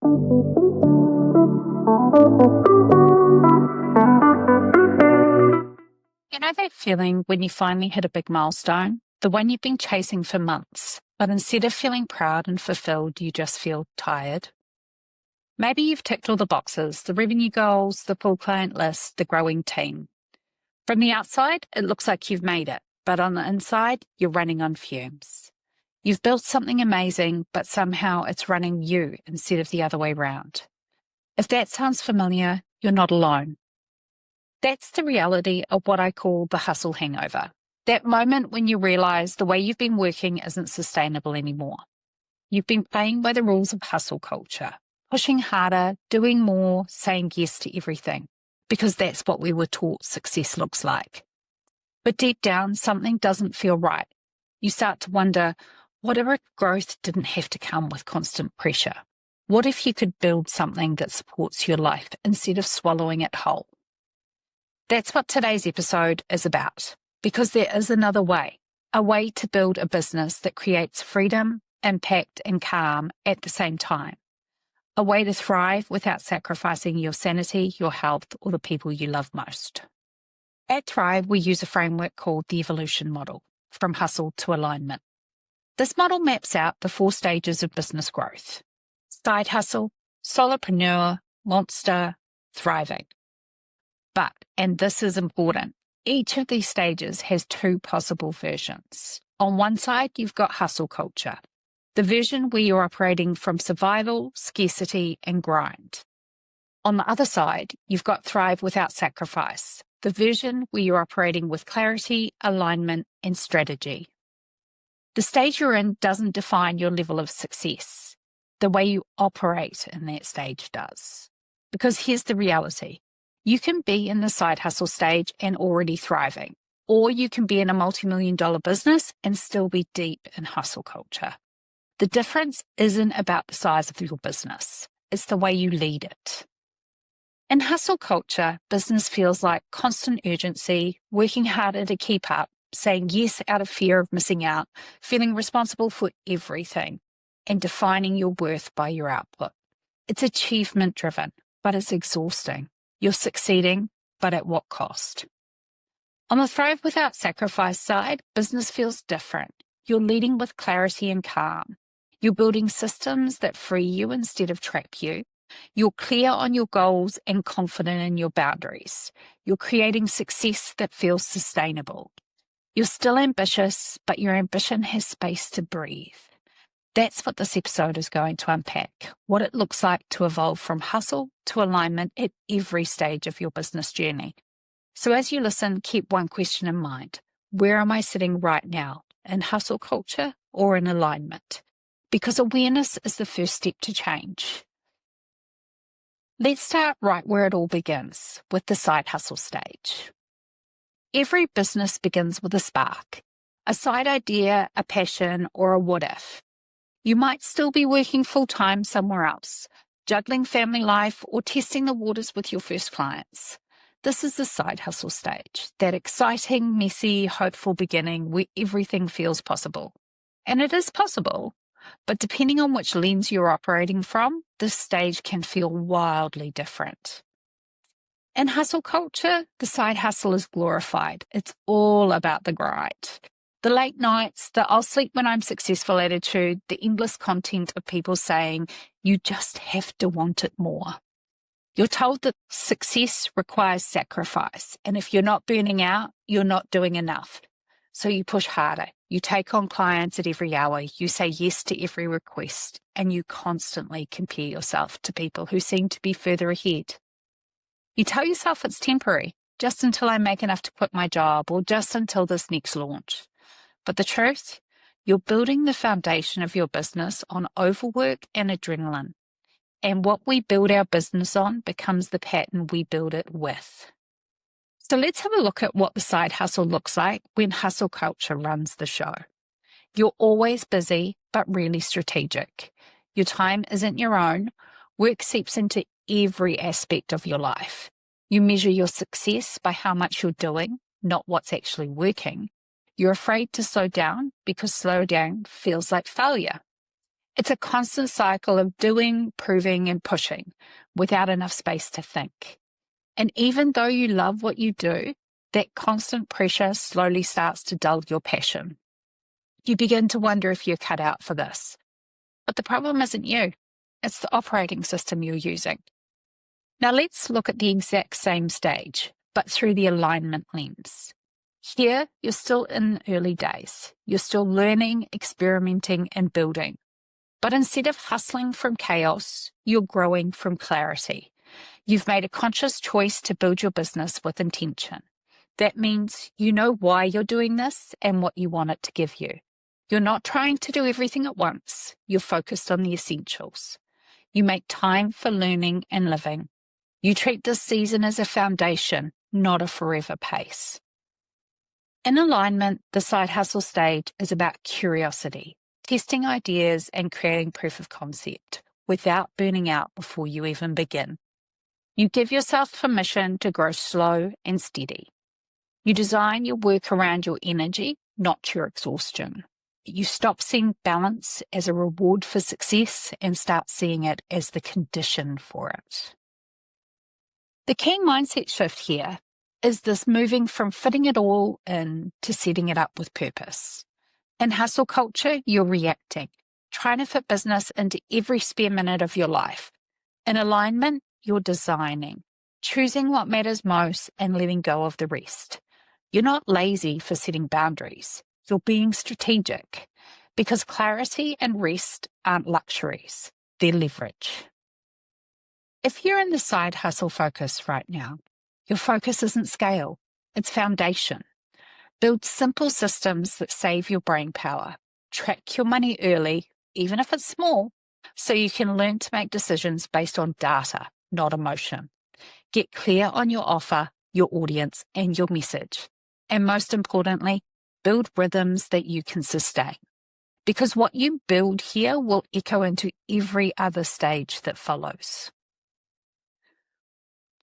You know that feeling when you finally hit a big milestone? The one you've been chasing for months, but instead of feeling proud and fulfilled, you just feel tired? Maybe you've ticked all the boxes, the revenue goals, the full client list, the growing team. From the outside, it looks like you've made it, but on the inside, you're running on fumes. You've built something amazing, but somehow it's running you instead of the other way round. If that sounds familiar, you're not alone. That's the reality of what I call the hustle hangover. That moment when you realize the way you've been working isn't sustainable anymore. You've been playing by the rules of hustle culture, pushing harder, doing more, saying yes to everything, because that's what we were taught success looks like. But deep down, something doesn't feel right. You start to wonder, what if growth didn't have to come with constant pressure? What if you could build something that supports your life instead of swallowing it whole? That's what today's episode is about, because there is another way, a way to build a business that creates freedom, impact, and calm at the same time. A way to thrive without sacrificing your sanity, your health, or the people you love most. At Thrive, we use a framework called the evolution model, from hustle to alignment. This model maps out the 4 stages of business growth: side hustle, solopreneur, monster, thriving. But, and this is important, each of these stages has 2 possible versions. On one side, you've got hustle culture, the version where you're operating from survival, scarcity, and grind. On the other side, you've got thrive without sacrifice, the version where you're operating with clarity, alignment, and strategy. The stage you're in doesn't define your level of success. The way you operate in that stage does. Because here's the reality. You can be in the side hustle stage and already thriving, or you can be in a multi-million-dollar business and still be deep in hustle culture. The difference isn't about the size of your business. It's the way you lead it. In hustle culture, business feels like constant urgency, working harder to keep up, saying yes out of fear of missing out, feeling responsible for everything, and defining your worth by your output. It's achievement-driven, but it's exhausting. You're succeeding, but at what cost? On the thrive without sacrifice side, business feels different. You're leading with clarity and calm. You're building systems that free you instead of trap you. You're clear on your goals and confident in your boundaries. You're creating success that feels sustainable. You're still ambitious, but your ambition has space to breathe. That's what this episode is going to unpack, what it looks like to evolve from hustle to alignment at every stage of your business journey. So as you listen, keep one question in mind. Where am I sitting right now, in hustle culture or in alignment? Because awareness is the first step to change. Let's start right where it all begins, with the side hustle stage. Every business begins with a spark, a side idea, a passion, or a what if. You might still be working full-time somewhere else, juggling family life or testing the waters with your first clients. This is the side hustle stage, that exciting, messy, hopeful beginning where everything feels possible. And it is possible, but depending on which lens you're operating from, this stage can feel wildly different. In hustle culture, the side hustle is glorified. It's all about the grind. The late nights, the I'll sleep when I'm successful attitude, the endless content of people saying, you just have to want it more. You're told that success requires sacrifice, and if you're not burning out, you're not doing enough. So you push harder. You take on clients at every hour. You say yes to every request, and you constantly compare yourself to people who seem to be further ahead. You tell yourself it's temporary, just until I make enough to quit my job, or just until this next launch. But the truth, you're building the foundation of your business on overwork and adrenaline. And what we build our business on becomes the pattern we build it with. So let's have a look at what the side hustle looks like when hustle culture runs the show. You're always busy, but really strategic. Your time isn't your own. Work seeps into every aspect of your life. You measure your success by how much you're doing, not what's actually working. You're afraid to slow down because slow down feels like failure. It's a constant cycle of doing, proving, and pushing without enough space to think. And even though you love what you do, that constant pressure slowly starts to dull your passion. You begin to wonder if you're cut out for this. But the problem isn't you, it's the operating system you're using. Now let's look at the exact same stage, but through the alignment lens. Here, you're still in early days. You're still learning, experimenting, and building. But instead of hustling from chaos, you're growing from clarity. You've made a conscious choice to build your business with intention. That means you know why you're doing this and what you want it to give you. You're not trying to do everything at once. You're focused on the essentials. You make time for learning and living. You treat this season as a foundation, not a forever pace. In alignment, the side hustle stage is about curiosity, testing ideas and creating proof of concept without burning out before you even begin. You give yourself permission to grow slow and steady. You design your work around your energy, not your exhaustion. You stop seeing balance as a reward for success and start seeing it as the condition for it. The key mindset shift here is this moving from fitting it all in to setting it up with purpose. In hustle culture, you're reacting, trying to fit business into every spare minute of your life. In alignment, you're designing, choosing what matters most and letting go of the rest. You're not lazy for setting boundaries. You're being strategic because clarity and rest aren't luxuries, they're leverage. If you're in the side hustle focus right now, your focus isn't scale, it's foundation. Build simple systems that save your brain power. Track your money early, even if it's small, so you can learn to make decisions based on data, not emotion. Get clear on your offer, your audience, and your message. And most importantly, build rhythms that you can sustain. Because what you build here will echo into every other stage that follows.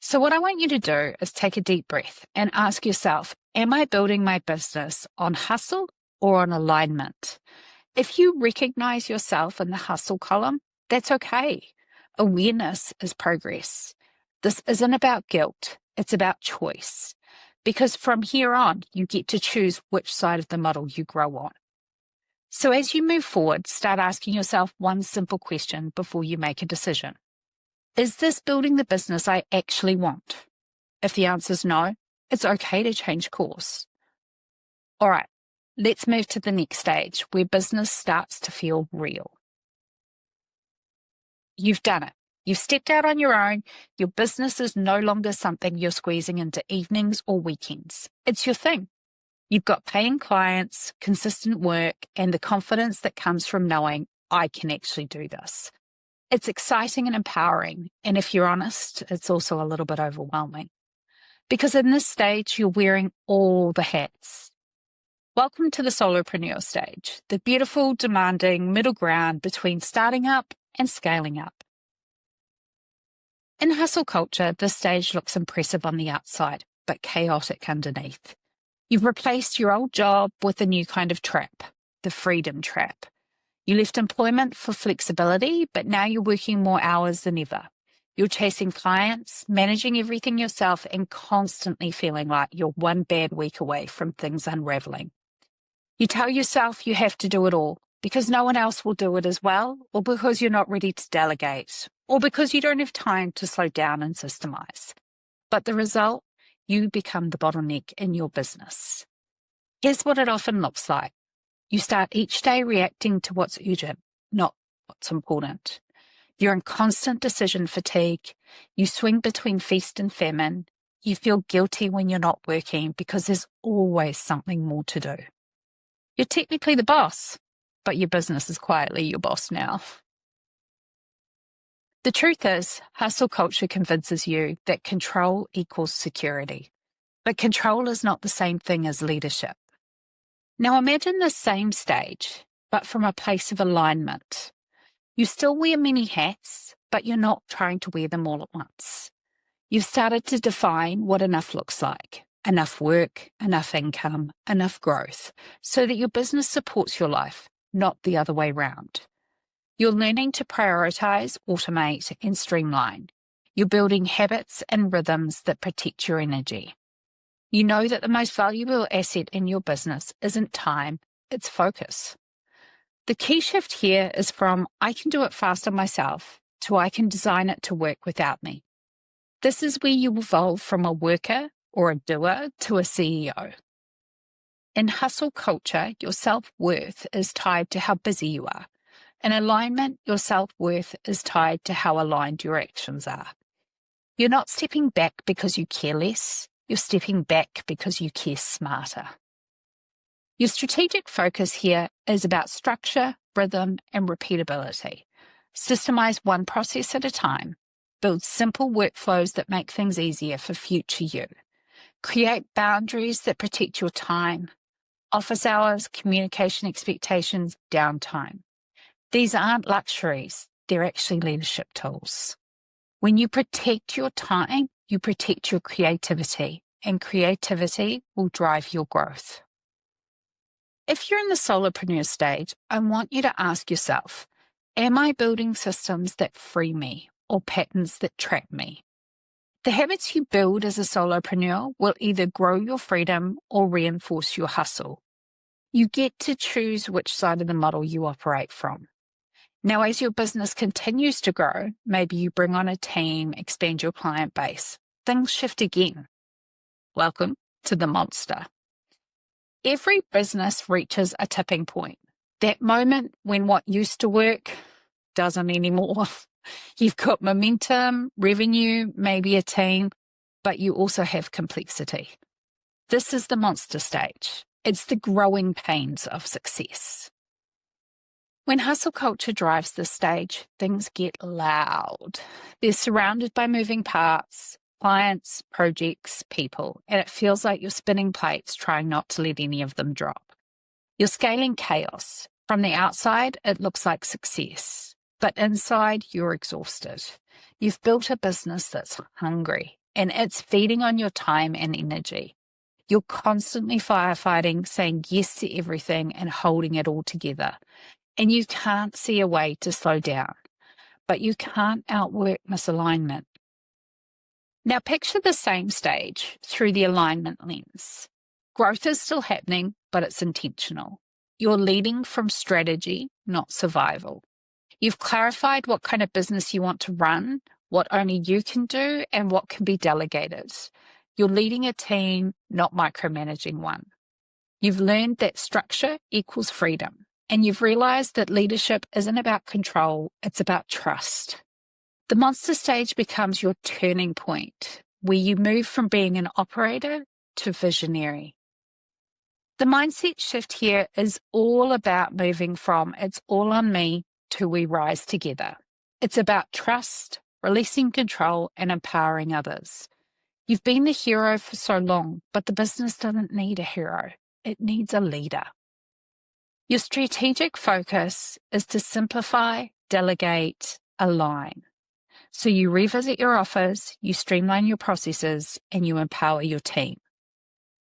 So what I want you to do is take a deep breath and ask yourself, am I building my business on hustle or on alignment? If you recognize yourself in the hustle column, that's okay. Awareness is progress. This isn't about guilt, it's about choice. Because from here on, you get to choose which side of the model you grow on. So as you move forward, start asking yourself one simple question before you make a decision. Is this building the business I actually want? If the answer is no, it's okay to change course. All right, let's move to the next stage where business starts to feel real. You've done it. You've stepped out on your own. Your business is no longer something you're squeezing into evenings or weekends. It's your thing. You've got paying clients, consistent work, and the confidence that comes from knowing I can actually do this. It's exciting and empowering. And if you're honest, it's also a little bit overwhelming. Because in this stage, you're wearing all the hats. Welcome to the solopreneur stage, the beautiful, demanding middle ground between starting up and scaling up. In hustle culture, this stage looks impressive on the outside, but chaotic underneath. You've replaced your old job with a new kind of trap, the freedom trap. You left employment for flexibility, but now you're working more hours than ever. You're chasing clients, managing everything yourself, and constantly feeling like you're one bad week away from things unraveling. You tell yourself you have to do it all because no one else will do it as well, or because you're not ready to delegate, or because you don't have time to slow down and systemize. But the result, you become the bottleneck in your business. Here's what it often looks like. You start each day reacting to what's urgent, not what's important. You're in constant decision fatigue. You swing between feast and famine. You feel guilty when you're not working because there's always something more to do. You're technically the boss, but your business is quietly your boss now. The truth is, hustle culture convinces you that control equals security, but control is not the same thing as leadership. Now imagine the same stage, but from a place of alignment. You still wear many hats, but you're not trying to wear them all at once. You've started to define what enough looks like. Enough work, enough income, enough growth, so that your business supports your life, not the other way round. You're learning to prioritize, automate, and streamline. You're building habits and rhythms that protect your energy. You know that the most valuable asset in your business isn't time, it's focus. The key shift here is from I can do it faster myself to I can design it to work without me. This is where you evolve from a worker or a doer to a CEO. In hustle culture, your self-worth is tied to how busy you are. In alignment, your self-worth is tied to how aligned your actions are. You're not stepping back because you care less, you're stepping back because you care smarter. Your strategic focus here is about structure, rhythm, and repeatability. Systemize one process at a time. Build simple workflows that make things easier for future you. Create boundaries that protect your time. Office hours, communication expectations, downtime. These aren't luxuries, they're actually leadership tools. When you protect your time, you protect your creativity, and creativity will drive your growth. If you're in the solopreneur stage, I want you to ask yourself, am I building systems that free me or patterns that trap me? The habits you build as a solopreneur will either grow your freedom or reinforce your hustle. You get to choose which side of the model you operate from. Now, as your business continues to grow, maybe you bring on a team, expand your client base, things shift again. Welcome to the monster. Every business reaches a tipping point, that moment when what used to work doesn't anymore. You've got momentum, revenue, maybe a team, but you also have complexity. This is the monster stage. It's the growing pains of success. When hustle culture drives this stage, things get loud. They're surrounded by moving parts, clients, projects, people, and it feels like you're spinning plates trying not to let any of them drop. You're scaling chaos. From the outside, it looks like success, but inside, you're exhausted. You've built a business that's hungry, and it's feeding on your time and energy. You're constantly firefighting, saying yes to everything and holding it all together. And you can't see a way to slow down, but you can't outwork misalignment. Now picture the same stage through the alignment lens. Growth is still happening, but it's intentional. You're leading from strategy, not survival. You've clarified what kind of business you want to run, what only you can do, and what can be delegated. You're leading a team, not micromanaging one. You've learned that structure equals freedom. And you've realized that leadership isn't about control, it's about trust. The monster stage becomes your turning point, where you move from being an operator to visionary. The mindset shift here is all about moving from it's all on me to we rise together. It's about trust, releasing control, and empowering others. You've been the hero for so long, but the business doesn't need a hero. It needs a leader. Your strategic focus is to simplify, delegate, align. So you revisit your offers, you streamline your processes, and you empower your team.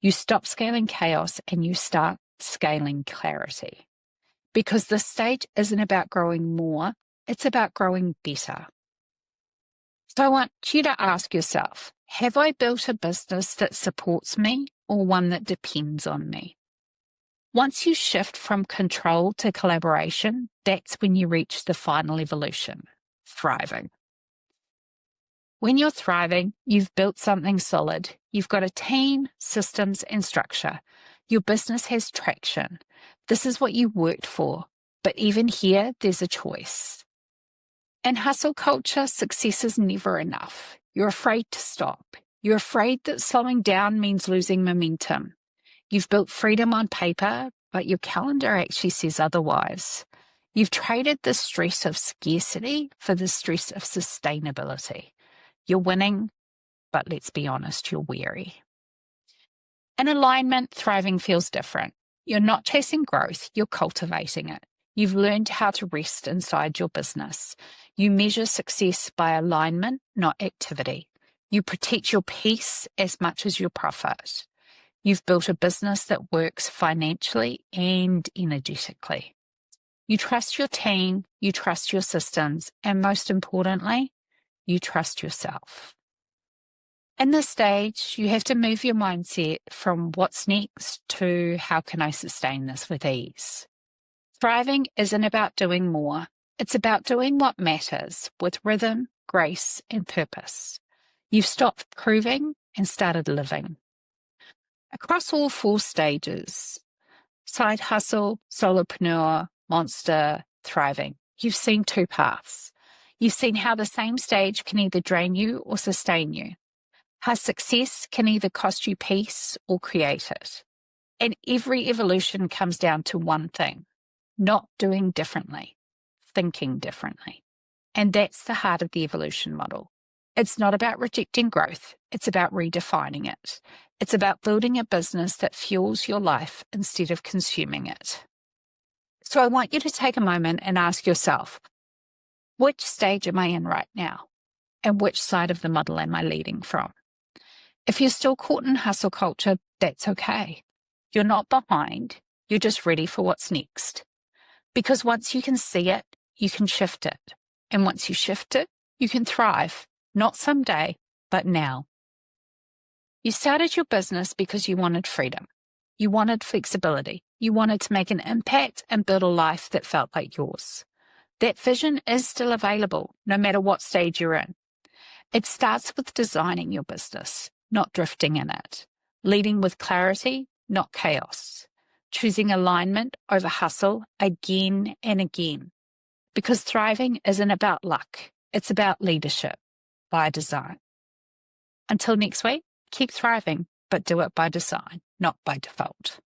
You stop scaling chaos and you start scaling clarity. Because this stage isn't about growing more, it's about growing better. So I want you to ask yourself, have I built a business that supports me or one that depends on me? Once you shift from control to collaboration, that's when you reach the final evolution, thriving. When you're thriving, you've built something solid. You've got a team, systems, and structure. Your business has traction. This is what you worked for. But even here, there's a choice. In hustle culture, success is never enough. You're afraid to stop. You're afraid that slowing down means losing momentum. You've built freedom on paper, but your calendar actually says otherwise. You've traded the stress of scarcity for the stress of sustainability. You're winning, but let's be honest, you're weary. In alignment, thriving feels different. You're not chasing growth, you're cultivating it. You've learned how to rest inside your business. You measure success by alignment, not activity. You protect your peace as much as your profit. You've built a business that works financially and energetically. You trust your team, you trust your systems, and most importantly, you trust yourself. In this stage, you have to move your mindset from what's next to how can I sustain this with ease. Thriving isn't about doing more. It's about doing what matters with rhythm, grace, and purpose. You've stopped proving and started living. Across all 4 stages, side hustle, solopreneur, monster, thriving, you've seen 2 paths. You've seen how the same stage can either drain you or sustain you. How success can either cost you peace or create it. And every evolution comes down to one thing: not doing differently, thinking differently. And that's the heart of the evolution model. It's not about rejecting growth. It's about redefining it. It's about building a business that fuels your life instead of consuming it. So I want you to take a moment and ask yourself, which stage am I in right now? And which side of the model am I leading from? If you're still caught in hustle culture, that's okay. You're not behind. You're just ready for what's next. Because once you can see it, you can shift it. And once you shift it, you can thrive. Not someday, but now. You started your business because you wanted freedom. You wanted flexibility. You wanted to make an impact and build a life that felt like yours. That vision is still available, no matter what stage you're in. It starts with designing your business, not drifting in it. Leading with clarity, not chaos. Choosing alignment over hustle again and again. Because thriving isn't about luck. It's about leadership by design. Until next week, keep thriving, but do it by design, not by default.